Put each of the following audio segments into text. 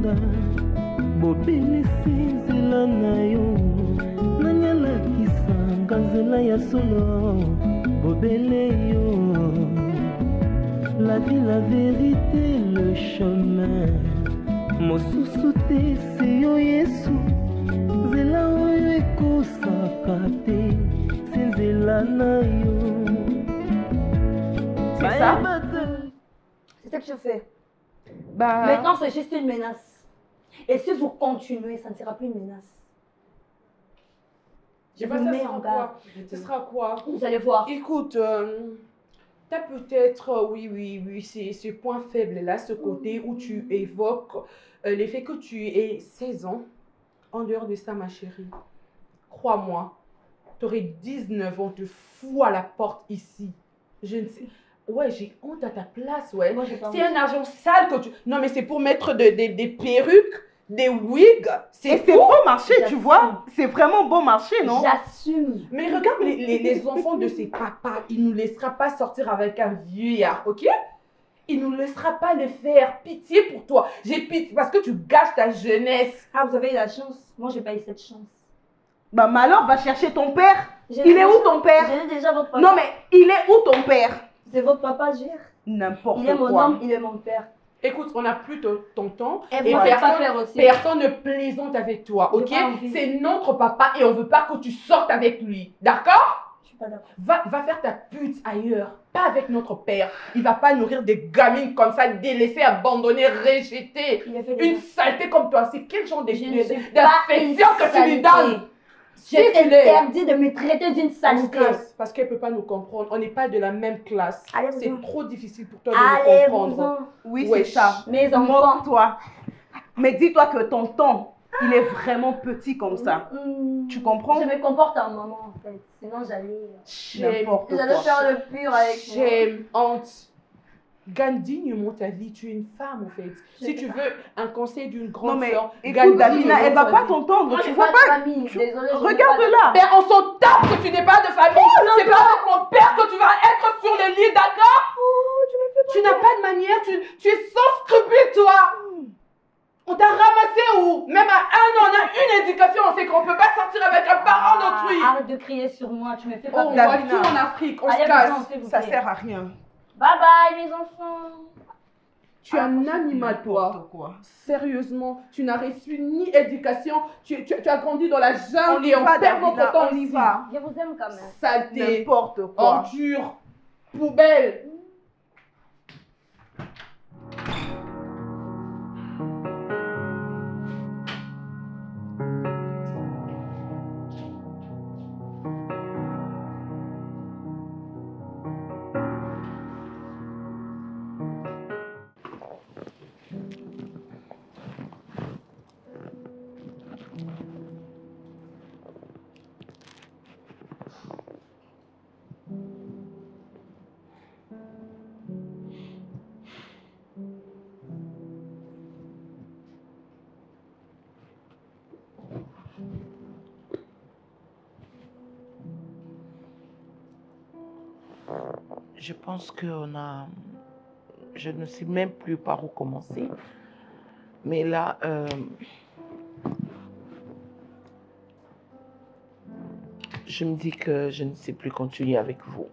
Nzambe bobelisi nzela na yo nani alakisanga nzela ya solo bobele yo la vie la vérité le chemin mosusu te se yo Yesu nzela oyo ekosaka te se nzela na yo. C'est ça? C'est ça que je fais. Maintenant, c'est juste une menace. Et si vous continuez, ça ne sera plus une menace. Je vous mets en garde. Ce sera quoi? Vous allez voir. Écoute, tu as peut-être, oui, c'est ce point faible-là, ce côté où tu évoques l'effet que tu aies 16 ans. En dehors de ça, ma chérie, crois-moi, tu aurais 19 ans, te fous à la porte ici. Je ne sais... Ouais, j'ai honte à ta place, ouais. C'est un argent sale que tu... Non, mais c'est pour mettre des perruques, des wigs. C'est bon marché, tu vois. C'est vraiment bon marché, non? J'assume. Mais regarde les enfants de ses papas. Il ne nous laissera pas sortir avec un vieillard, ok? Il ne nous laissera pas le faire. Pitié pour toi. J'ai pitié parce que tu gâches ta jeunesse. Ah, vous avez eu la chance. Moi, j'ai pas eu cette chance. Bah, alors, va chercher ton père. Il est où ton père? J'ai déjà votre papa. Non, mais il est où ton père? C'est votre papa, Gère. N'importe quoi. Il est mon homme, il est mon père. Écoute, on n'a plus ton temps. Et personne ne plaisante avec toi, ok? C'est notre papa et on ne veut pas que tu sortes avec lui. D'accord? Je suis pas d'accord. Va faire ta pute ailleurs. Pas avec notre père. Il va pas nourrir des gamines comme ça, délaissées, abandonnées, rejetées. Une saleté comme toi. C'est quel genre d'affection que tu lui donnes? J'ai interdit de me traiter d'une saleté. Parce qu'elle ne peut pas nous comprendre. On n'est pas de la même classe. C'est trop difficile pour toi de nous comprendre. Oui, c'est ça. Mes enfants. Toi. Mais dis-toi que ton temps, il est vraiment petit comme ça. Tu comprends? Je me comporte en maman, en fait. Sinon, j'allais faire le pur avec moi. J'aime, honte. Gagne dignement ta vie, tu es une femme en fait. Si tu veux un conseil d'une grande sœur, écoute Davina, elle va pas t'entendre. Tu vois pas? Regarde-la. Mais on s'en tape que tu n'es pas de famille. C'est pas avec mon père que tu vas être sur le lit, d'accord? Tu n'as pas de manière, tu es sans scrupule toi. On t'a ramassé où? Même à 1 an, on a une éducation, on sait qu'on peut pas sortir avec un parent d'autrui. Arrête de crier sur moi, tu me fais pas on va tout en Afrique, on se casse. Ça sert à rien. Bye bye mes enfants. Tu es un animal toi. Sérieusement, tu n'as reçu ni éducation, tu as grandi dans la jungle et on perd notre temps. On y va. Je vous aime quand même. Saleté, n'importe quoi. ordure, poubelle. Je pense qu'on a... Je ne sais même plus par où commencer. Mais là... je me dis que je ne sais plus continuer avec vous.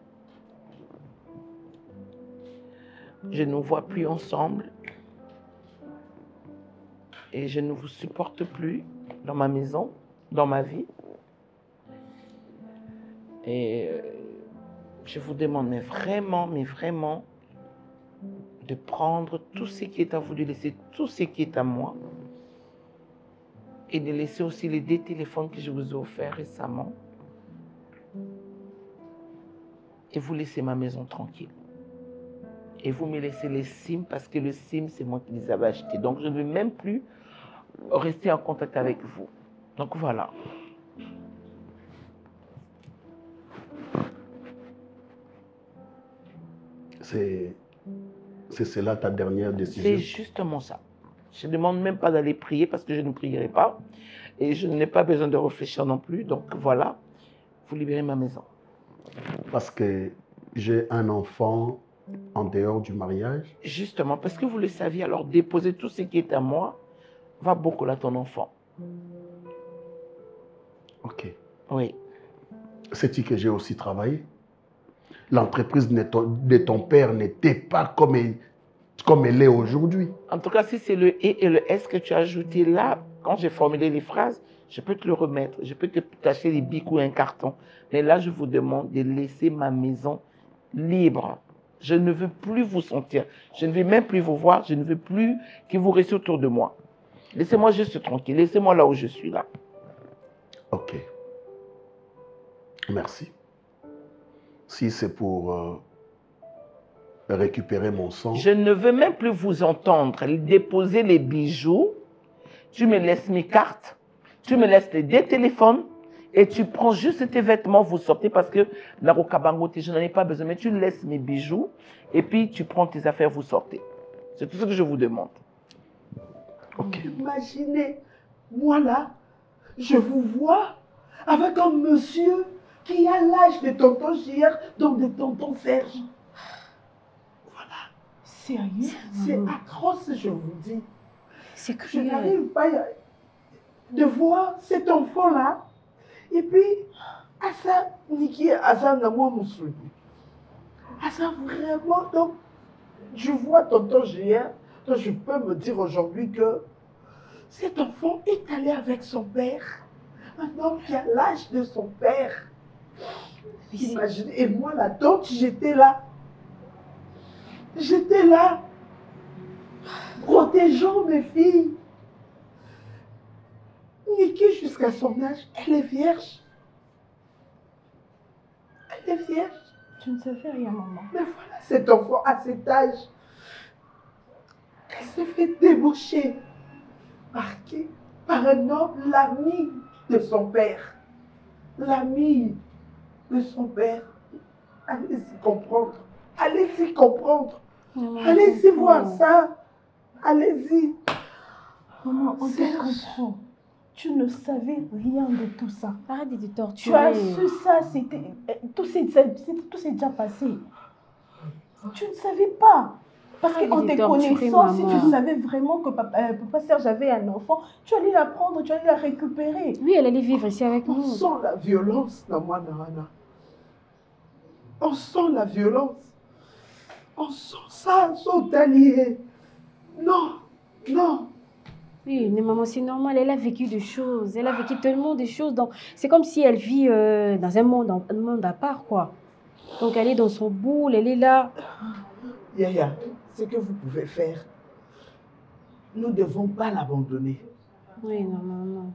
Je ne nous vois plus ensemble. Et je ne vous supporte plus dans ma maison, dans ma vie. Et... je vous demande, mais vraiment, de prendre tout ce qui est à vous, de laisser tout ce qui est à moi. Et de laisser aussi les 2 téléphones que je vous ai offerts récemment. Et vous laissez ma maison tranquille. Et vous me laissez les SIM, parce que le SIM, c'est moi qui les avais achetés. Donc, je ne veux même plus rester en contact avec vous. Donc, voilà. C'est cela ta dernière décision? C'est justement ça. Je ne demande même pas d'aller prier parce que je ne prierai pas. Et je n'ai pas besoin de réfléchir non plus. Donc voilà, vous libérez ma maison. Parce que j'ai un enfant en dehors du mariage? Justement, parce que vous le saviez, alors déposez tout ce qui est à moi va beaucoup là ton enfant. Ok. Oui. Sais-tu que j'ai aussi travaillé? L'entreprise de ton père n'était pas comme elle est aujourd'hui. En tout cas, si c'est le « et » et le « s » que tu as ajouté là, quand j'ai formulé les phrases, je peux te le remettre. Je peux te tâcher les bics ou un carton. Mais là, je vous demande de laisser ma maison libre. Je ne veux plus vous sentir. Je ne veux même plus vous voir. Je ne veux plus que vous restiez autour de moi. Laissez-moi juste tranquille. Laissez-moi là où je suis là. Ok. Merci. Si c'est pour récupérer mon sang... Je ne veux même plus vous entendre. Déposer les bijoux. Tu me laisses mes cartes. Tu me laisses les deux téléphones. Et tu prends juste tes vêtements, vous sortez parce que je n'en ai pas besoin. Mais tu laisses mes bijoux. Et puis tu prends tes affaires, vous sortez. C'est tout ce que je vous demande. Ok. Imaginez, moi là, je vous vois avec un monsieur qui a l'âge de tonton JR, donc de tonton Serge. Voilà. Sérieux? C'est atroce, je vous dis. C'est Je cruel. n'arrive pas de voir cet enfant-là. Et puis, à ça, Niki, à ça, moi, Moussouli. À ça, vraiment, donc, je vois tonton JR, donc je peux me dire aujourd'hui que cet enfant est allé avec son père. Un homme qui a l'âge de son père. Imaginez, et moi, la tante, j'étais là. J'étais là, protégeant mes filles. Niki, jusqu'à son âge, elle est vierge. Elle est vierge. Tu ne sais faire rien, maman. Mais voilà, cet enfant, à cet âge, elle s'est fait débaucher. Par qui? Par un homme, l'ami de son père. L'ami de son père. Allez-y comprendre. Allez-y comprendre. Allez-y voir ça. Allez-y. Maman, on te comprend. Tu ne savais rien de tout ça. Arrête de te Tu torturer. as su ça, c'était... Tout s'est déjà passé. Tu ne savais pas. Parce Arrête qu'en de te torturer, connaissant, si maman. tu savais vraiment que papa Serge avait un enfant, tu allais la prendre, tu allais la récupérer. Oui, elle allait vivre ici avec On nous. sent la violence dans moi, Narana. On sent la violence. On sent ça, son allié. Non, non. Oui, mais maman, c'est normal, elle a vécu des choses. Elle a vécu tellement de choses. Donc, c'est comme si elle vit dans un monde à part, quoi. Donc, elle est dans son boule, elle est là. Yaya, ce que vous pouvez faire, nous ne devons pas l'abandonner. Oui, non, maman.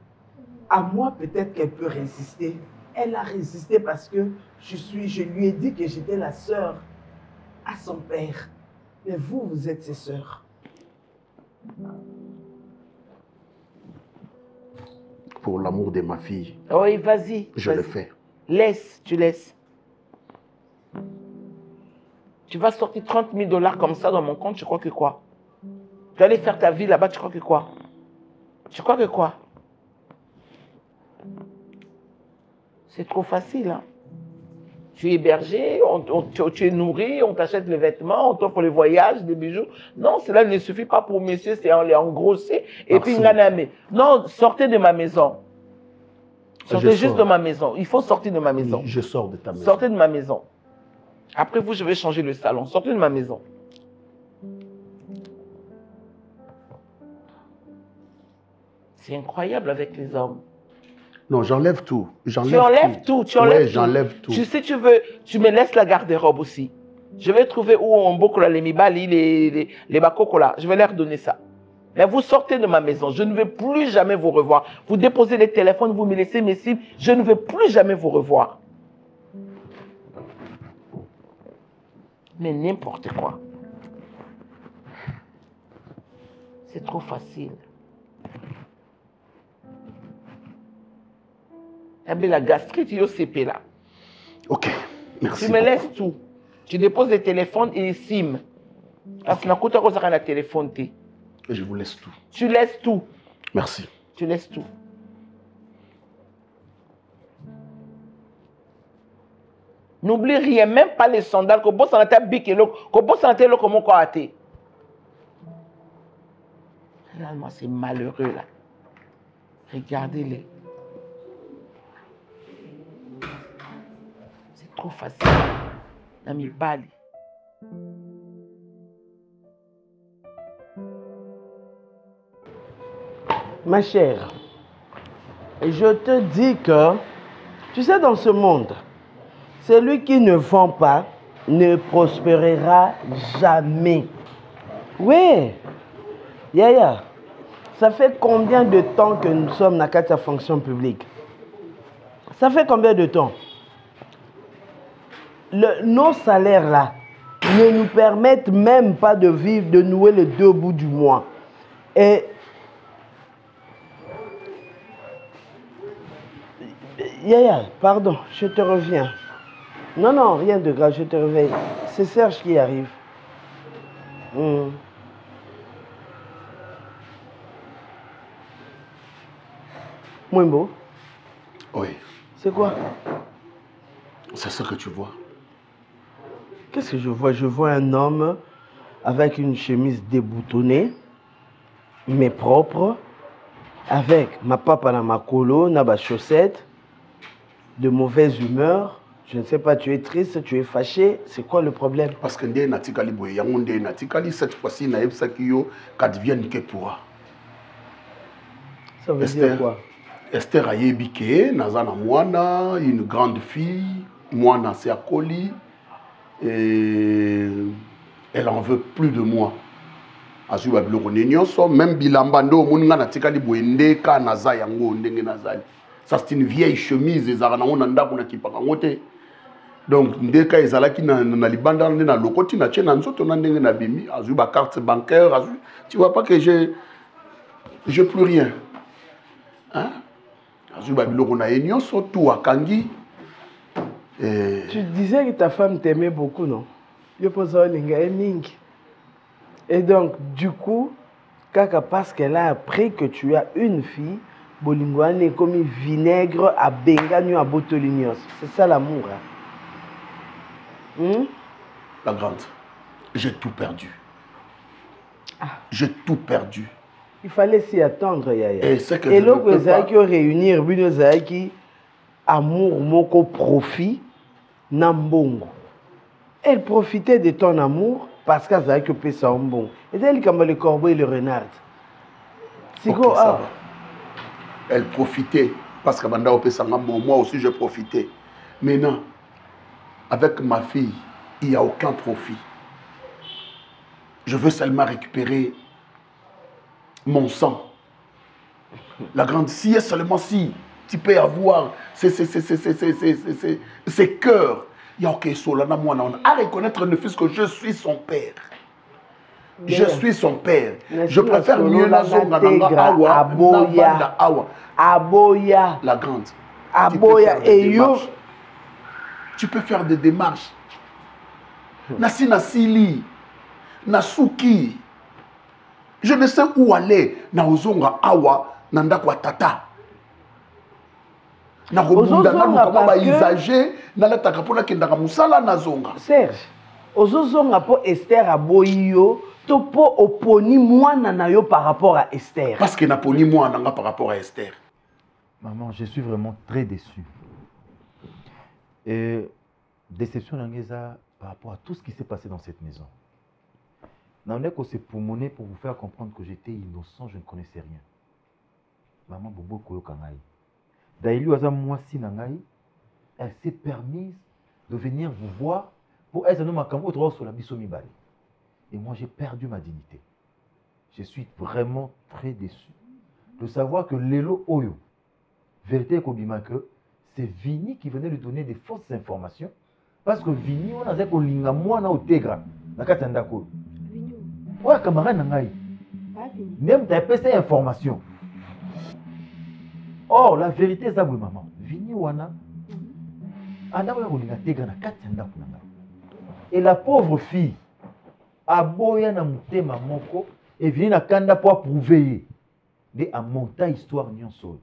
À moi, peut-être qu'elle peut résister. Elle a résisté parce que je lui ai dit que j'étais la sœur à son père. Mais vous, vous êtes ses sœurs. Pour l'amour de ma fille, Oui, vas-y. je le fais. Laisse, tu laisses. Tu vas sortir 30 000 $ comme ça dans mon compte, tu crois que quoi? Tu vas aller faire ta vie là-bas, tu crois que quoi? Tu crois que quoi? C'est trop facile, hein? Tu es hébergé, tu es nourri, on t'achète les vêtements, on t'offre le voyage, des bijoux. Non, cela ne suffit pas pour monsieur, c'est engrossé. Et puis, non, sortez de ma maison. Sortez juste de ma maison. Il faut sortir de ma maison. Je sors de ta maison. Sortez de ma maison. Après vous, je vais changer le salon. Sortez de ma maison. C'est incroyable avec les hommes. Non, j'enlève tout. Tu enlèves tout. Tu enlèves tout. J'enlève tout. Si tu veux, tu me laisses la garde-robe aussi. Je vais trouver où on boucle les mibali, les bakokola. Je vais leur donner ça. Mais vous sortez de ma maison. Je ne veux plus jamais vous revoir. Vous déposez les téléphones, vous me laissez mes cibles. Je ne veux plus jamais vous revoir. Mais n'importe quoi. C'est trop facile. Eh la gastrite, il y a CP là. Ok, merci. Tu me laisses tout. Tu déposes les téléphones et les SIM. Parce que je téléphone. Je vous laisse tout. Tu laisses tout. Merci. Tu laisses tout. N'oublie rien, même pas les sandales. Que bon, ça n'a bic et l'eau. Que bon, ça n'a pas comment quoi. Regarde-moi ces malheureux là. Regardez-les. C'est trop facile. Nami Bali. Ma chère, je te dis que, tu sais, dans ce monde, celui qui ne vend pas ne prospérera jamais. Oui, Yaya, ça fait combien de temps que nous sommes dans la fonction publique? Ça fait combien de temps? Nos salaires là ne nous permettent même pas de vivre, de nouer les deux bouts du mois. Et Yaya, pardon, je te reviens. Non, non, rien de grave, je te réveille. C'est Serge qui arrive. Mwembo? Oui. C'est quoi? C'est ce que tu vois. Qu'est-ce que je vois? Je vois un homme avec une chemise déboutonnée, mais propre, avec ma papa na makolo, na ba chaussettes, de mauvaise humeur. Je ne sais pas, tu es triste, tu es fâché, c'est quoi le problème? Parce que ndé natikali boye, yango ndé natikali, cette fois-ci na yebsaki yo kadvienne ke pourra. Ça veut dire quoi? Esther ayebike, nazana mwana, une grande fille, mwana c'est akoli, et elle en veut plus de moi. Azu babiloko nyonso, même bilamba ndo moninga natikali boye ndé ka naza yango ndenge nazali. Ça c'est une vieille chemise ezaka nango na ndako na kipaka ngote. Donc ndeka ezalaki na libanda na lokoti na tchena nzoto na ndenge na bimi, azu ba carte bancaire, azu, tu vois pas que j'ai plus rien. Hein? Tu disais que ta femme t'aimait beaucoup, non? Et donc, du coup, parce qu'elle a appris que tu as une fille, Bolingouane est comme vinaigre à Bengagno à Botolignos. C'est ça l'amour. Hein? La grande, j'ai tout perdu. J'ai tout perdu. Il fallait s'y attendre, Yaya. Et là, vous avez réunir, vous avez amour, moko profit, nambongo. Elle profitait de ton amour parce qu'elle avait que pesa bon. Et elle comme le corbeau et le renard. C'est okay, quoi? Elle profitait parce que moi aussi je profitais. Maintenant, avec ma fille, il n'y a aucun profit. Je veux seulement récupérer mon sang. La grande, si et seulement si tu peux avoir ces cœurs, il y a aucun solana moi à reconnaître le fils que je suis son père. Je suis son père. Je préfère mieux la zone Aboya. La grande. Aboya et yo. Tu peux faire des démarches. Nasi Nasili, Nasuki. Je ne sais où aller. Na ozonga awa, nanda kwa tata. Na robunda na lukama ba isager, na la takapona kendaka musala na zonga. Serge, ozozonga po Esther aboyo, to po oponi mwana na yo par rapport à Esther. Parce que na poni mwana nga par rapport à Esther. Maman, je suis vraiment très déçu. Et déception d'Angeza par rapport à tout ce qui s'est passé dans cette maison. On est qu'on s'est poumoné pour vous faire comprendre que j'étais innocent, je ne connaissais rien. Maman Bobo Koyo Kangai. D'ailleurs, moi si Nangai, elle s'est permise de venir vous voir pour être un homme à Kambo droit sur la bisomi bali. Et moi j'ai perdu ma dignité. Je suis vraiment très déçu de savoir que Lelo Oyo, vérité Kobima que c'est Vini qui venait lui donner des fausses informations. Parce que Vini, on a dit qu'on linga moi na otegra na katandako. Ouais, camarade Nangai. Même t'as pas ces informations. Or, la vérité, c'est que maman, Vini wana, et la pauvre fille, aboya na mutema moko, et Vini na kanda pour prouver de a monta histoire nyonso.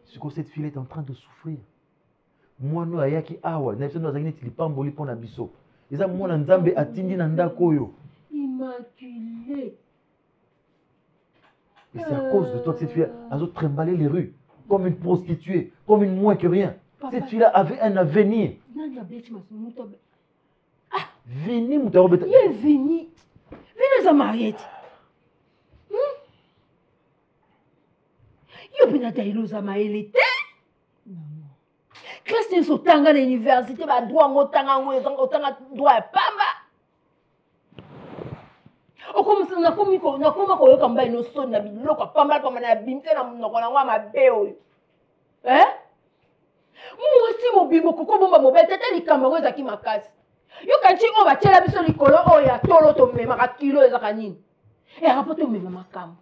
C'est que cette fille est en train de souffrir. Moi, nous, ayaki awa, n'a pas besoin de pamboli pour na biso. Eza mwana nzambe atindi na ndako yo. Immaculée. Et c'est à cause de toi que cette fille a trimbalé les rues, comme une prostituée, comme une moins que rien. Papa. Cette fille-là avait un avenir. Vini, Moutarobeta. Il est venu. Vini, ça Mariette. Il est venu à Taïlo, Maëlite. Classe de Sotanga à l'université, bah, droit, motanga, droit, pamba. O comme ça, na komi ko kamba ino so na biloko pamba pamba na bimte na monoko na ngwa mabe oyo. Moi si mo bimo koko bomba mo bete tali kamero ezaki makasi. Yo kanti o ba tela biso likolo o ya tolo to mema ka kilo ezaka nini. Rapoto mema makamo.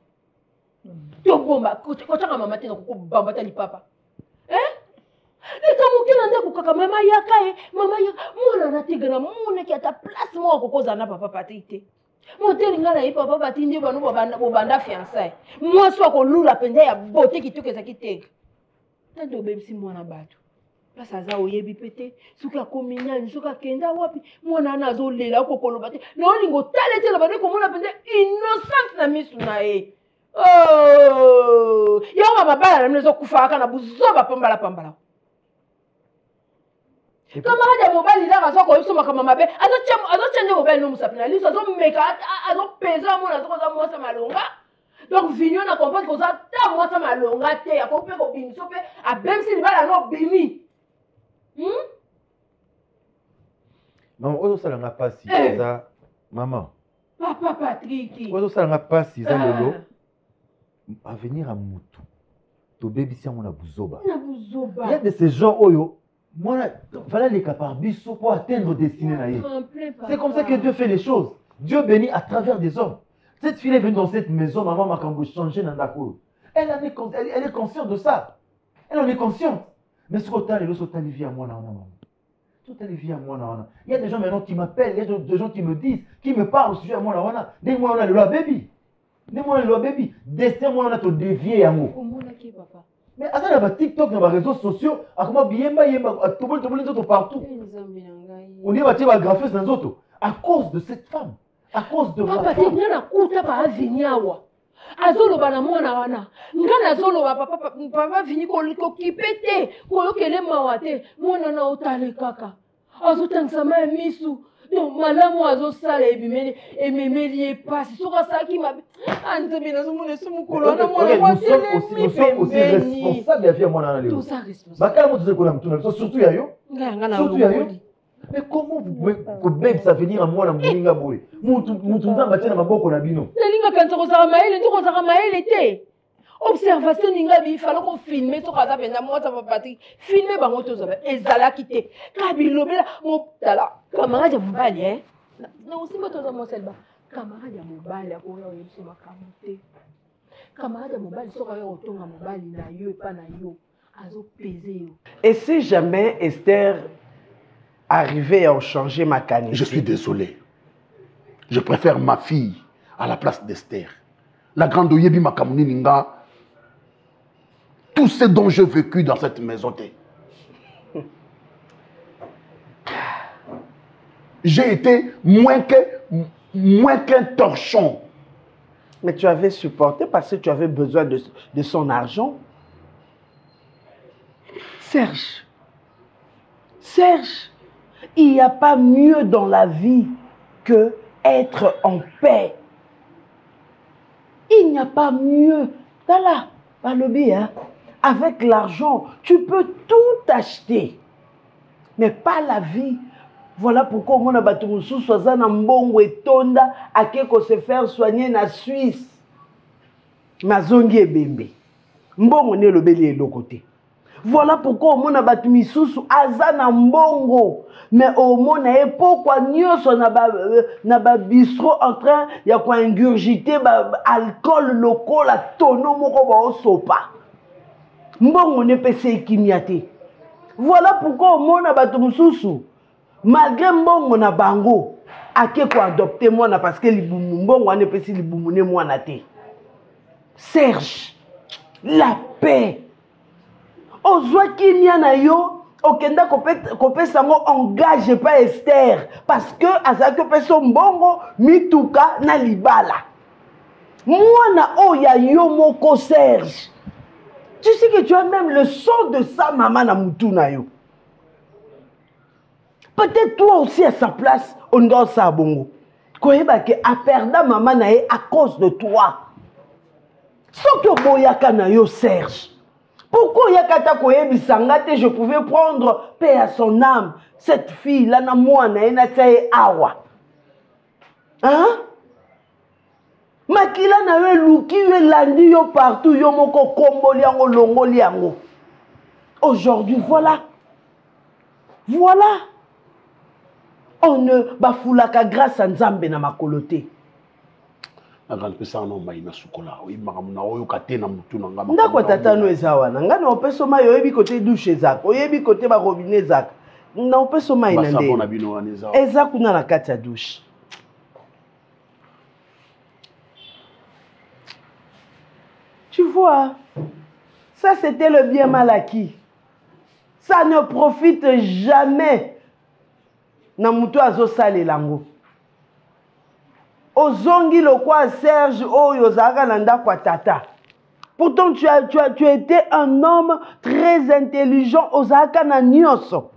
To bomba ko tanga mama te na koko bamba tali papa. Leta mokena ndeko kaka mama yaka mama yaka mona na tigana mona ki ata place mo koko zana papa patite. Monteli nga na ye papa batindi bano bobanda fiançailles. Moi soit ko lula pende ya beauté ki toke ezaki te. Tando bebisi mwana bato. Place aza oyebi pete suka kominyani suka kenda wapi mwana na azolela kokoloba te. Na olingo talete la bade komona pende innocence na misu na ye. Oh! Yo mama bala na mnezo kufa kana buzoba pambala. Camarade ya mobile là razo ko yusoma kama mabe azo change mobile no musapina liso azo meka azo pesa mona azo za mwasa malonga donc vinyo na comprendre ko za ta mwasa malonga te akope ko bimiso pe a même si libala no bimi Maman ozo sala nga pasi za maman Papa Patrick ozo sala nga pasi za lolo à venir à mutu to baby si on a buzoba il y a de ces gens oyo moi, voilà les caparbiso pour atteindre destinée. C'est comme ça que Dieu fait les choses. Dieu bénit à travers des hommes. Cette fille est venue dans cette maison, maman m'a changé dans la cour. Elle est consciente de ça. Elle en est consciente. Mais ce que tu vit à moi, il y a des gens maintenant qui m'appellent, il y a des gens qui me disent, qui me parlent au sujet à moi. Dis-moi, on a le loi baby. Dis-moi, le loi baby. Destin, moi, on a te dévié à moi. Mais à ça, il y a TikTok, il y a les réseaux sociaux, partout. On dit que tu graphier dans autres. À cause de cette femme. À cause de papa, tu n'as pas venir. Azolo bana mwana wana. Ngana azolo papa vini ko kipete. Ko kele mawate. Mwana na otale kaka. Azotangisa ma misu. Donc malamu azosala ebimeli ememeli epasi soka saki mabe anzembe nazomona sumukolo na mwana mwatele nous sommes aussi responsables ya vie ya mwana na lelo. Tout ça responsable. Bakala moto zeko na mtuna surtout ya yo. Surtout ya yo. Mais comment vous pouvez que ça venir à moi la moninga boy. Mutu nzamba tena maboko na bino. Nalinga kanza ko saka maele ndiko saka maele te. Observation ninga bi falo ko filmer to kaza penda moi ça va Patrick filmer bango to zabe ezala kite kabilobela mo tala camarade ya mobali na aussi moto za moselba camarade ya mobali akoya oyebisa makamute camarade ya mobali soka yo otonga mobali na yo pa na yo azo peser yo. Et si jamais Esther arrivait à changer ma canne? Je suis désolé. Je préfère ma fille à la place d'Esther. La grande Oyebi Makamuni Ninga. Tout ce dont j'ai vécu dans cette maison. J'ai été moins qu'un torchon. Mais tu avais supporté parce que tu avais besoin de son argent. Serge, il n'y a pas mieux dans la vie que être en paix. Il n'y a pas mieux. Voilà, par le bien. Avec l'argent, tu peux tout acheter. Mais pas la vie. Voilà pourquoi on a battu sous Soazana Mbongo et Tonda à quelque se faire soigner en Suisse. Mazongi et Bembe. Mbongo n'est le bélier de l'autre côté. Voilà pourquoi on a battu Misusu Azana Mbongo. Mais au monde, pourquoi nous na ba bistrot en train de ingurgiter alcool local à tonneau moko ba osopa. Mbongo ne peut s'équimiater. Voilà pourquoi au monde a battu Misusu. Malgré Mbongo na bango, à qui quoi adopter moi parce que Mbongo ne peut si libumune moi na te. Serge, la paix. Ozwa kimia na yo, okenda kopé sango engage pas Esther parce que azaki peso Mbongo mituka na libala. Mwana oya yomoko Serge. Tu sais que tu as même le son de sa maman na mutuna yo. Peut-être toi aussi à sa place, on doit ça bongo. Koyeba ke a perda maman na ye à cause de toi. Soki boyaka na yo Serge. Pourquoi yakata koyebisa ngate je pouvais prendre paix à son âme. Cette fille là na mwana ye na tsaye awa. Hein? Makila na yo luki yo landi yo partout yo moko komboli yango longoli yango. Aujourd'hui voilà. Voilà. On ne bafoulaka grâce à Nzambe na makolote. Ndako tata no ezawana. Ngana opeso mai oyebi côté douche zako. Oyebi côté ba robinet zako. Na opeso mai na nde. Eza kuna na kati ya douche. Tu vois, ça c'était le bien mal acquis. Ça ne profite jamais. Namuto azo sale lango. Ozongi le quoi Serge oyo zaka nanda kwa tata. Pourtant tu étais un homme très intelligent ozaka na nyonso.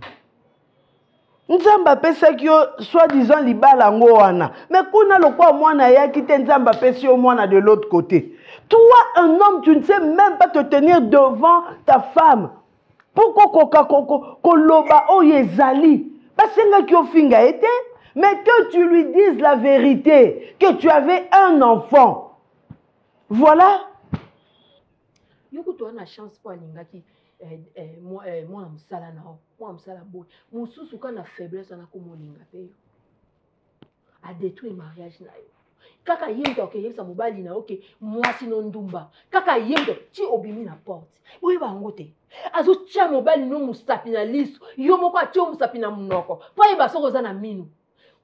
Nzamba pesa kyo soi-disant libala ngo wana. Mais kuna le quoi mwana ya kite nzamba pesa yo mwana de l'autre côté. Toi un homme tu ne sais même pas te tenir devant ta femme. Pourquoi koloba oyezali? Parce que mais que tu lui dises la vérité, que tu avais un enfant. Voilà. Yoko tu as la chance pour Alingaki, moi amsala na moi amsala boy. Mon sous quand la faiblesse on a comme Olingape. A détruit mariage na yo. Kaka yendo ke yesa mobali na ok moi sinon ndumba. Kaka yendo ti obimi na porte. Oui ba ngote. Azo tia mobali no mustapi na liso. Yo moko atio mustapi na munoko. Po yeba soko za na minu.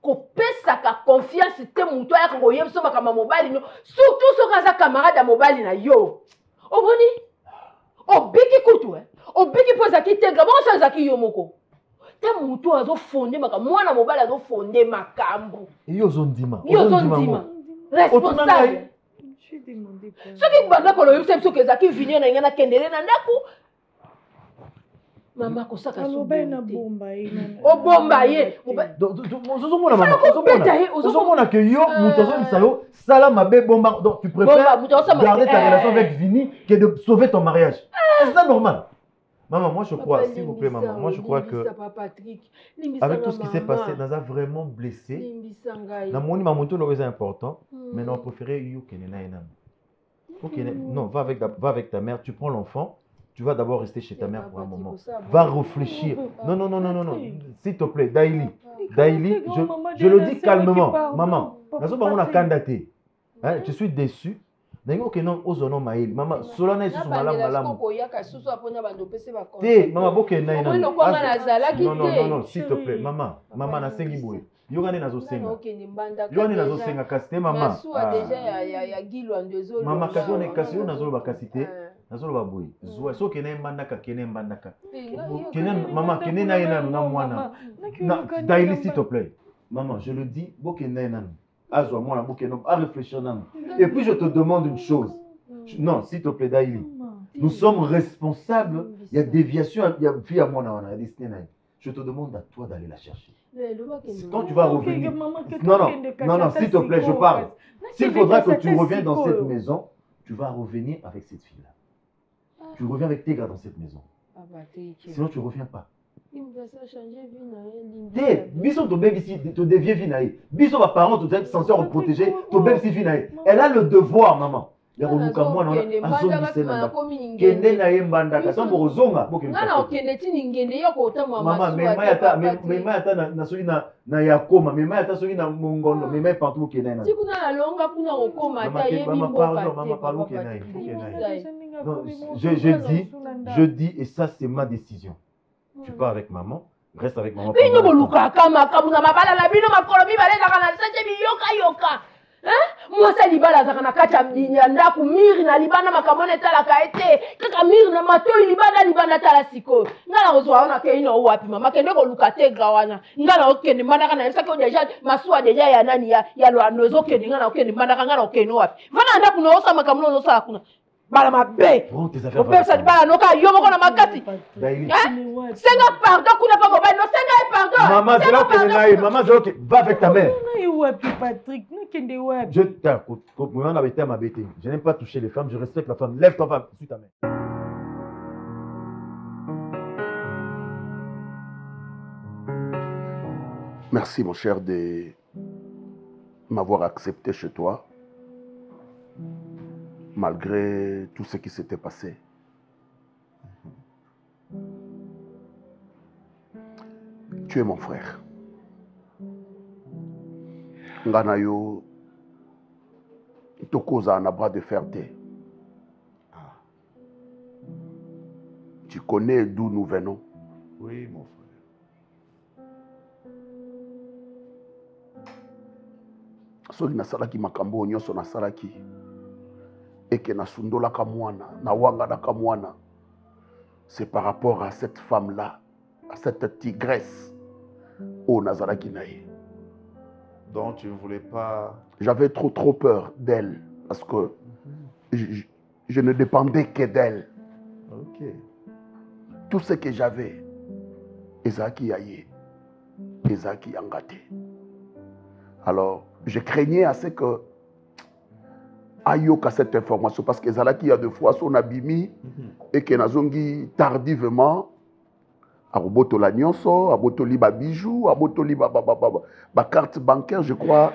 Ko pesa ka confiance te muto ya ko yebso makama mobali no. Surtout soka za camarade mobali na yo. Oboni? Obiki kutu Obiki poza ki tenga bon sa za ki yo moko. Ta muto azo fondé makama mwana mobali azo fondé makambo. Yo zondima. Yo zondima. Responsable. Je suis demandé pour. Ce qui banda ko lo yebso ke za ki vinyo na ngana kendele na ndaku. Maman ko saka so na bomba ina. O bomba ye. Ozomona que yo mutozo misayo sala mabe bomba donc tu préfères garder ta relation avec Vini que de sauver ton mariage. C'est ça normal. Maman, moi je crois, s'il vous plaît maman, moi je crois que avec tout ce qui s'est passé, Naza vraiment blessé. Na moni mamoto le est important, mais non préféré yo kenena enam. Non, va avec ta mère, tu prends l'enfant. Tu vas d'abord rester chez ta mère pour un moment. Va réfléchir. Non. S'il te plaît, Daily, je le dis calmement. Maman, je suis déçu. Maman, Solana est sous malam. Non, s'il te plaît, maman, na sengi boy. Yogane nazo senga. Yogane nazo senga kasite maman. Maman kasi nazo ba kasite. Nazo ba boy. Zoa so kene mbandaka maman kene na yena na mwana. Daily s'il te plaît. Maman, je le dis, bokene nanu. Azwa mwana bokene à réfléchir nanu. Et puis je te demande une chose. Non, s'il te plaît Daily. Nous sommes responsables, il y a déviation, il y a fille à mwana wana, destinée. Je te demande à toi d'aller la chercher. Quand tu vas revenir. Non, s'il te plaît, je parle. S'il faudra que tu reviennes dans cette maison, tu vas revenir avec cette fille-là. Tu reviens avec tes gars dans cette maison. Sinon, tu ne reviens pas. Biso to bébé si to devient vinaï. Biso va parents to être censé protéger to bébé si vinaï. Elle a le devoir maman. Ya koluka mwana azongi sena. Kende na yembanda ka tambo kozonga boke. Ngana okende tini ngende yoko otama mama. Mema yata na soki na yakoma, mema yata soki na mongondo, mema partout okende na. Tikuna na longa kuna okoma ta yebi mboka. Maman parle okende. Non, je dis et ça c'est ma décision. Tu pars avec maman, reste avec maman. Bino boluka kama kamuna mabala la bino makolo mi baleza kana sanje bi yoka. Hein? Moi c'est libala zakana kacha mdinyanda kumiri na libana makamone tala kaete. Kaka miri na mato libana tala siko. Ngala ozwa ona ke ino wapi mama kende ko lukate gawana. Ngala okende mandaka na ça que déjà masua déjà ya nani ya lo anozo kende ngala okende mandaka ngala okende wapi. Vana nda kuno osa makamone no sa kuna. Bala mabe. Au père ça bala no ka yo moko na makati. Senga pardon kuna pa mobile no senga pardon. Maman c'est là que naïe, maman c'est OK, va avec ta mère. Patrick, Je t'écoute, moi on avait été à ma bêtise. Je n'aime pas toucher les femmes, je respecte la femme. Lève ton femme, suis ta mère. Merci mon cher de m'avoir accepté chez toi. Malgré tout ce qui s'était passé. Tu es mon frère. Nganayo, Tokoza na bras de ferté. Tu connais d'où nous venons? Oui, mon frère. Soki nasalaki makambo nyonso nasalaki. Et na sundola kamwana, na wanga na kamwana. C'est par rapport à cette femme-là, à cette tigresse, au Nazaraki naïe. Donc tu ne voulais pas... J'avais trop peur d'elle, parce que je ne dépendais que d'elle. Ok. Tout ce que j'avais, Ezaki Aye, Ezaki Angate. Alors, je craignais à ce que ayoka cette information parce que Zalaki a deux fois son abimi et que Nazongi tardivement à Robotola Nyonso, à Botoli Babijou, à Botoli ba carte bancaire, je crois.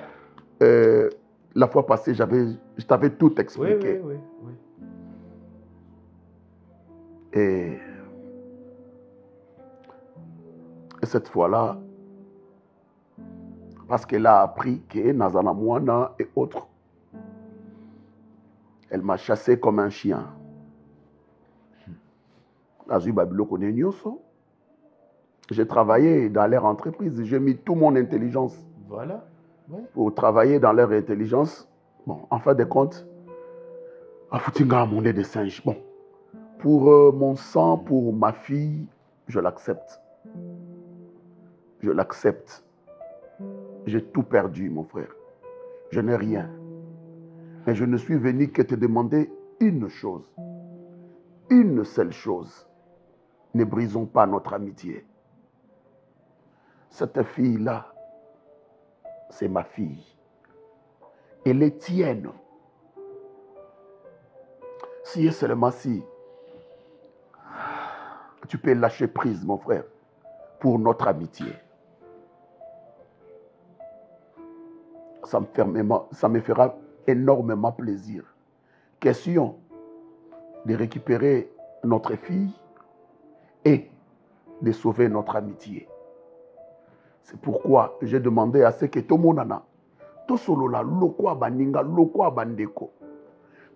La fois passée, je t'avais tout expliqué. Oui. Et cette fois-là, parce qu'elle a appris que Nazana Mouana et autres, elle m'a chassé comme un chien. J'ai travaillé dans leur entreprise. J'ai mis toute mon intelligence pour travailler dans leur intelligence. Bon, en fin de compte, à Foutinga, mon nez de singe. Bon, pour mon sang, pour ma fille, je l'accepte. Je l'accepte. J'ai tout perdu, mon frère. Je n'ai rien. Mais je ne suis venu que te demander une chose. Une seule chose. Ne brisons pas notre amitié. Cette fille-là, c'est ma fille. Elle est tienne. Si et seulement si tu peux lâcher prise, mon frère, pour notre amitié. Ça me fera énormément plaisir. Question de récupérer notre fille et de sauver notre amitié. C'est pourquoi j'ai demandé à ce que tout le monde tout solo la lokwa baninga lokwa bandeko.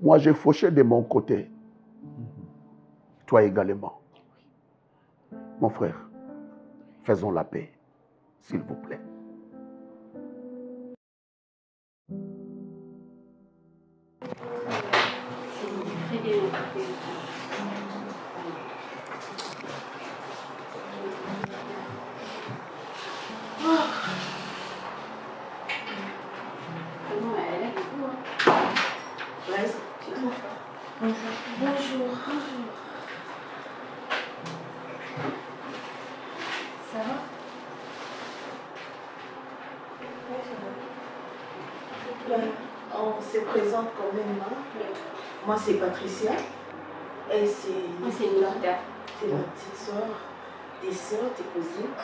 Moi j'ai fauché de mon côté. Toi également. Mon frère, faisons la paix, s'il vous plaît. Bonjour. Ça va? On se présente quand même. Hein? Moi, c'est Patricia. Et c'est Linda. C'est ma petite soeur, des soeurs, tes cousines,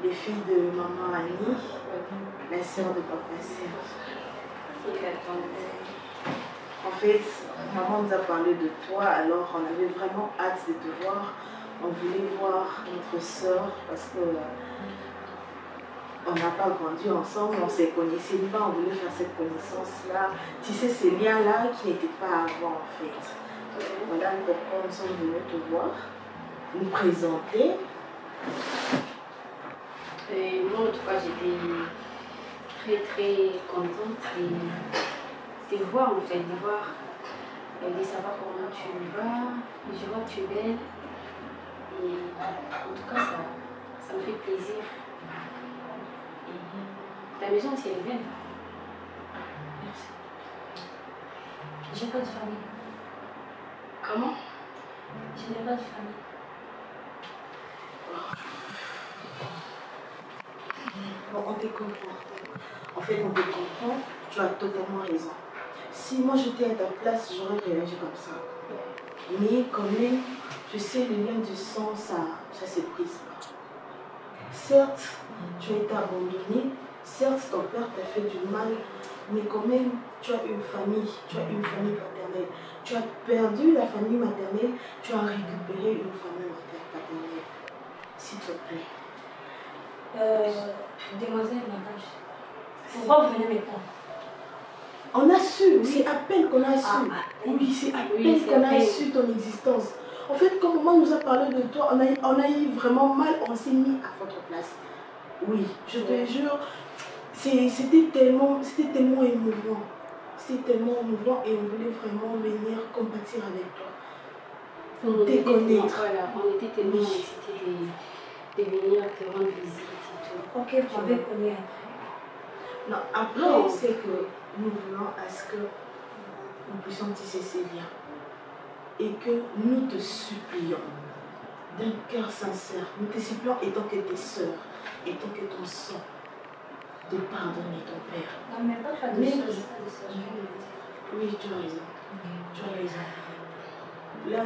les filles de maman Annie, la soeur de papa Serge. En fait, maman nous a parlé de toi, alors on avait vraiment hâte de te voir. On voulait voir notre soeur parce que on n'a pas grandi ensemble, on ne se connaissait pas, on voulait faire cette connaissance-là. Tu sais, ces liens-là qui n'étaient pas avant en fait. Voilà pourquoi nous sommes venus te voir, nous présenter. Et moi, en tout cas, j'étais très contente. Et te voir en fait, de voir, de savoir comment tu vas, je vois que tu es belle. Et en tout cas, ça me fait plaisir. Et ta maison aussi, elle est belle. Merci. J'ai pas de famille. Comment? Je n'ai pas de famille. Bon, on te comprend. En fait, on te comprend. Tu as totalement raison. Si moi j'étais à ta place, j'aurais réagi comme ça. Mais quand même, tu sais, les liens du sang, ça se brise pas. Certes, tu as été abandonné. Certes, ton père t'a fait du mal. Mais quand même, tu as une famille. Tu as une famille paternelle. Tu as perdu la famille maternelle. Tu as récupéré une famille paternelle. S'il te plaît. Demoiselle, madame, pourquoi vous venez me prendre? On a su, c'est à peine qu'on a su. Oui, c'est à peine qu'on a su ton existence. En fait, quand maman nous a parlé de toi, on a eu vraiment mal, on s'est mis à votre place. Oui, je te jure, c'était tellement émouvant. C'était tellement émouvant et on voulait vraiment venir compatir avec toi. On était tellement excités de venir te rendre visite et tout. Ok, vous m'avez connu. Non, après, c'est que nous voulons à ce que nous puissions tisser ces liens et que nous te supplions d'un cœur sincère, nous te supplions étant que tes sœurs, étant que ton sang, de pardonner ton père. Non, mais pas de sœur, pas de sœur, je viens de le dire. Oui, tu as raison. Tu as raison. Là,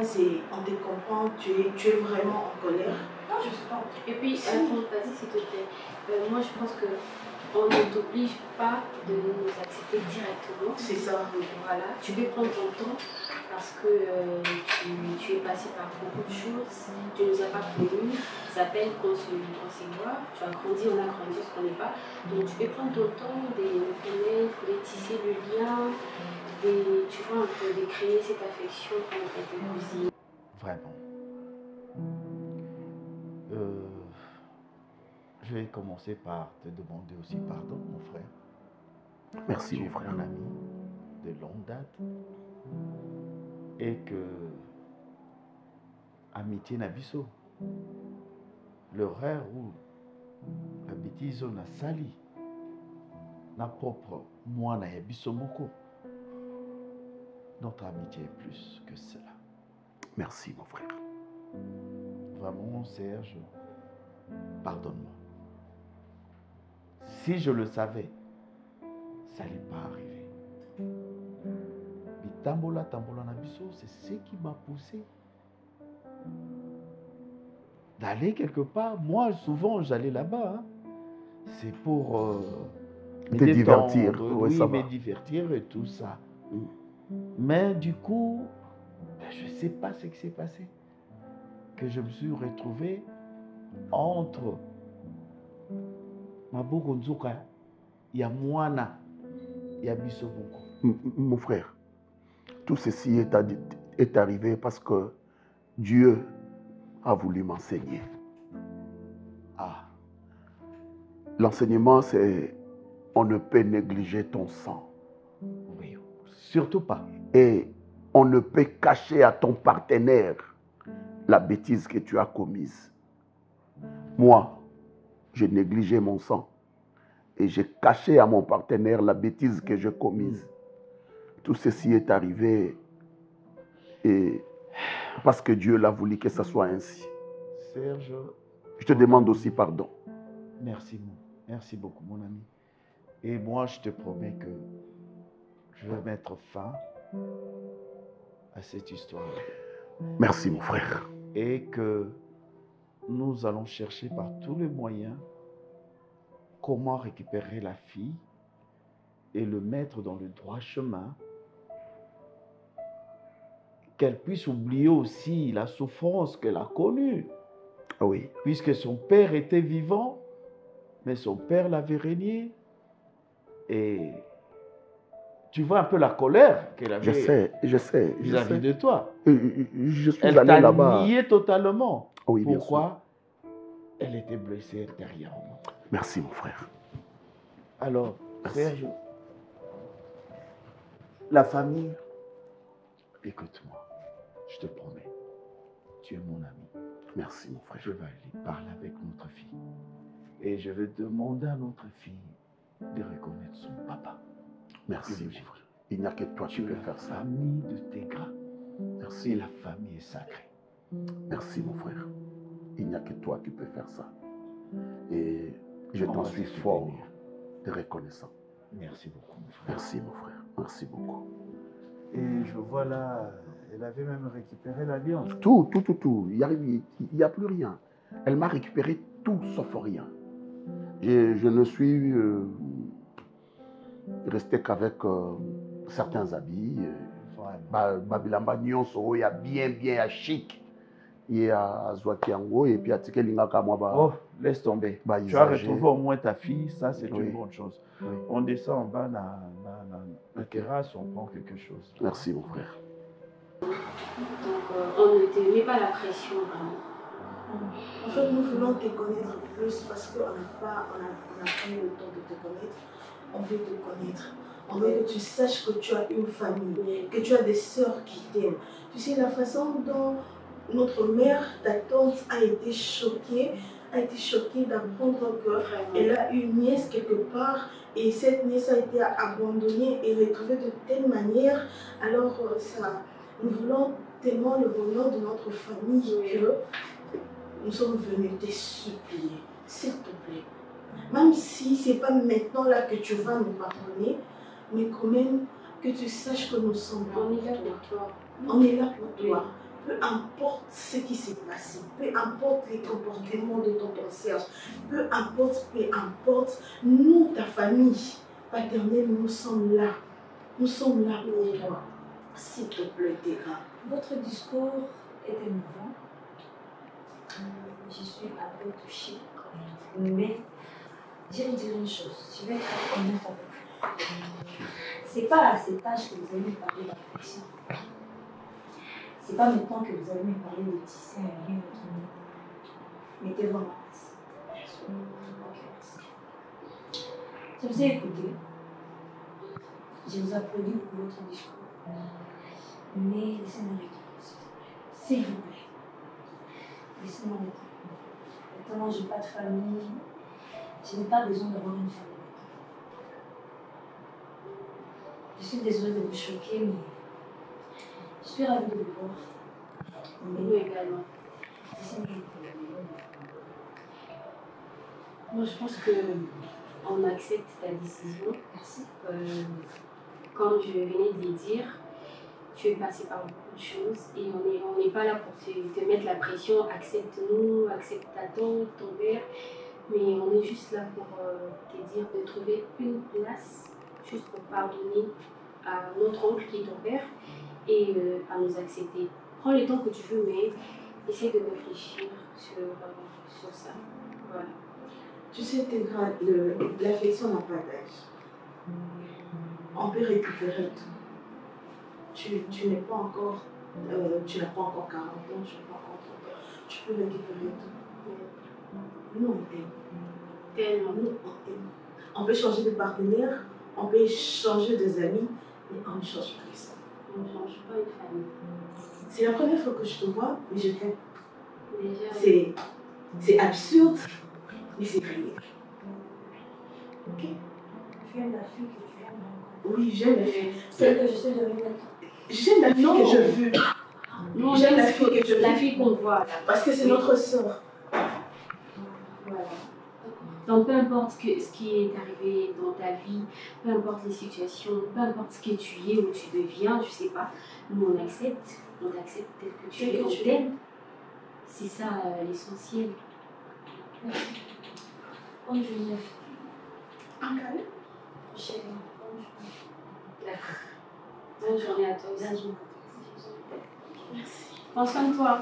on te comprend, tu es vraiment en colère. Non, je sais pas. Et puis, attends, vas-y s'il te plaît. Moi, je pense que on ne t'oblige pas de nous accepter directement. C'est ça. Voilà, tu peux prendre ton temps parce que tu es passé par beaucoup de choses. Tu ne nous as pas connus. Ça s'appelle qu'on se voit. Tu as grandi, on a grandi, on ne se connaît pas. Donc tu peux prendre ton temps de nous connaître, de tisser le lien, tu vois, un peu de créer cette affection entre tes cousines. Vraiment. Je vais commencer par te demander aussi pardon, mon frère. Merci, mon frère. Tu es mon ami de longue date. Et que amitié Nabiso, l'horreur ou la bêtise on a sali, na propre moi na yabiso moko. Notre amitié est plus que cela. Merci, mon frère. Vraiment, Serge, pardonne-moi. Si je le savais, ça n'allait pas arriver. Tambola Nabiso, c'est ce qui m'a poussé d'aller quelque part. Moi, souvent, j'allais là-bas. Hein. C'est pour te divertir. Oui, me divertir et tout ça. Mais du coup, je ne sais pas ce qui s'est passé. Que je me suis retrouvé entre Maboko Nzoka, il y a Moana, il y a Bissoboko. Mon frère, tout ceci est arrivé parce que Dieu a voulu m'enseigner. Ah. L'enseignement, c'est on ne peut négliger ton sang. Oui, surtout pas. Et on ne peut cacher à ton partenaire la bêtise que tu as commise. Moi, j'ai négligé mon sang et j'ai caché à mon partenaire la bêtise que j'ai commise. Tout ceci est arrivé et parce que Dieu l'a voulu que ça soit ainsi. Serge, je te demande aussi pardon. Merci beaucoup, mon ami. Et moi, je te promets que je vais mettre fin à cette histoire. Merci, mon frère. Et que nous allons chercher par tous les moyens comment récupérer la fille et le mettre dans le droit chemin, qu'elle puisse oublier aussi la souffrance qu'elle a connue. Ah oui. Puisque son père était vivant, mais son père l'avait régné. Et tu vois un peu la colère qu'elle avait. Je sais. Vis-à-vis de toi. Je suis elle allé là-bas. Elle t'a nié totalement. Oui, bien Pourquoi? Elle était blessée intérieurement. Merci, mon frère. Alors, Serge, La famille, écoute-moi, je te promets, tu es mon ami. Merci, mon frère. Je vais aller parler avec notre fille. Et je vais demander à notre fille de reconnaître son papa. Merci, mon frère. Il n'y a que toi qui peux faire ça. La famille de tes gars. Merci. Et la famille est sacrée. Merci, mon frère. Il n'y a que toi qui peux faire ça. Et je t'en suis fort de reconnaissant. Merci beaucoup, mon frère. Merci, mon frère. Merci beaucoup. Et je vois là, elle avait même récupéré l'alliance. Tout. Il n'y a plus rien. Elle m'a récupéré tout sauf rien. Je ne suis resté qu'avec certains habits. Babilamba nyonso, il y a bien à chic. Il y a Zwakiango et puis à Tikelinga moi. Oh, laisse tomber. Tu as retrouvé au moins ta fille, ça c'est une bonne chose. Oui. On descend en bas dans la terrasse, on prend quelque chose. Merci, mon frère. Donc, on ne te met pas la pression vraiment. En fait, nous voulons te connaître plus parce qu'on n'a pas eu le temps de te connaître. On veut te connaître. On veut que tu saches que tu as une famille, que tu as des sœurs qui t'aiment. Tu sais, la façon dont notre mère, ta tante, a été choquée d'apprendre qu'elle a une nièce quelque part et cette nièce a été abandonnée et retrouvée de telle manière. Alors, nous voulons tellement le bonheur de notre famille que nous sommes venus te supplier, s'il te plaît. Même si ce n'est pas maintenant là que tu vas nous pardonner, mais quand même que tu saches que nous sommes là pour toi. On est là pour toi. Peu importe ce qui s'est passé, peu importe les comportements de ton Serge, peu importe, nous, ta famille paternelle, nous sommes là. Nous sommes là pour toi. S'il te plaît, Tera. Votre discours est émouvant. Je suis un peu touchée, mais je vais vous dire une chose, je vais être honnête avec vous. C'est pas à cet âge que vous allez me parler d'affection. C'est pas maintenant que vous allez me parler de tisser un lien entre nous. Mettez-vous à ma place. Ok, merci. Je vous ai écouté. Je vous applaudis pour votre discours. Mais laissez-moi répondre, s'il vous plaît. Laissez-moi répondre. Maintenant, je n'ai pas de famille. Je n'ai pas besoin d'avoir une famille. Je suis désolée de vous choquer, mais je suis ravie de vous voir. Mais nous également. Moi, je pense qu'on accepte ta décision. Merci. Comme je venais de le dire, tu es passé par beaucoup de choses et on n'est pas là pour te mettre la pression. Accepte-nous, accepte ta tante, ton père. Mais on est juste là pour te dire de trouver une place, juste pour pardonner à notre oncle qui est ton père et à nous accepter. Prends le temps que tu veux, mais essaie de réfléchir sur ça. Voilà. Tu sais, Tégra, l'affection n'a pas d'âge. On peut récupérer tout. Tu n'es pas encore, tu n'as pas encore 40 ans, tu n'as pas encore 30 ans. Tu peux récupérer tout. Nous, on t'aime. Tellement. Nous, on t'aime. On peut changer de partenaire, on peut changer des amis, mais on ne change pas ça. On ne change pas une famille. C'est la première fois que je te vois, mais je t'aime. C'est absurde, mais c'est réel. Ok? Tu aimes la fille que tu aimes. Oui, j'aime la fille. Celle que je suis devenue maintenant. J'aime la fille que je veux. Non, j'aime la fille que je veux. La fille qu'on voit. Parce que c'est notre sœur. Voilà. Donc, peu importe ce qui est arrivé dans ta vie, peu importe les situations, peu importe ce que tu es ou tu deviens, je sais pas, nous on t'accepte tel que tu es, on t'aime. C'est ça l'essentiel. Bonne journée. Okay. Prochaine. D'accord. Bonne journée à toi aussi. Merci. Prends soin de toi.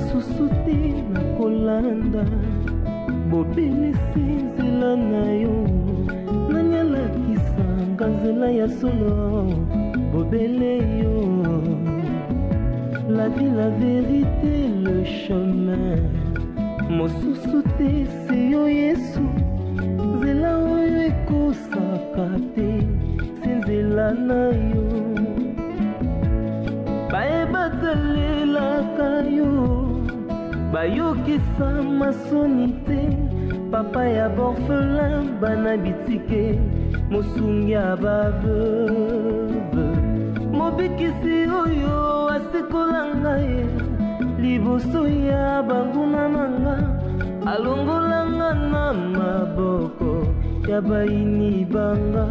mosusu te nakolanda bobelisi nzela na yo nani alakisanga nzela ya solo bobele yo la vie, la vérité, le chemin mosusu te se yo yesu nzela oyo ekosaka te se nzela na yo bayebatalelaka yo bayokisa masoni te papa ya borfelin bana bitike mosungi ya baveuve mobikisi oyo asekolanga ye liboso ya banguna nanga alongolanga na maboko ya bayini banga.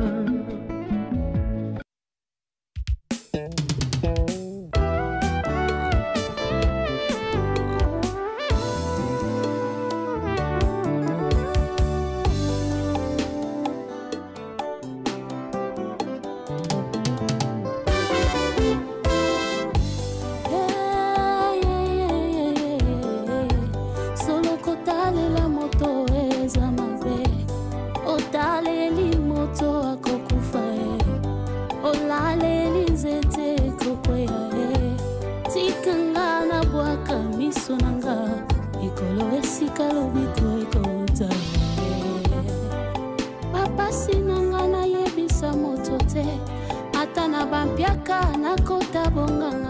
Papa sinanga na yebisa moto te ata na bampiaka na kota bonganga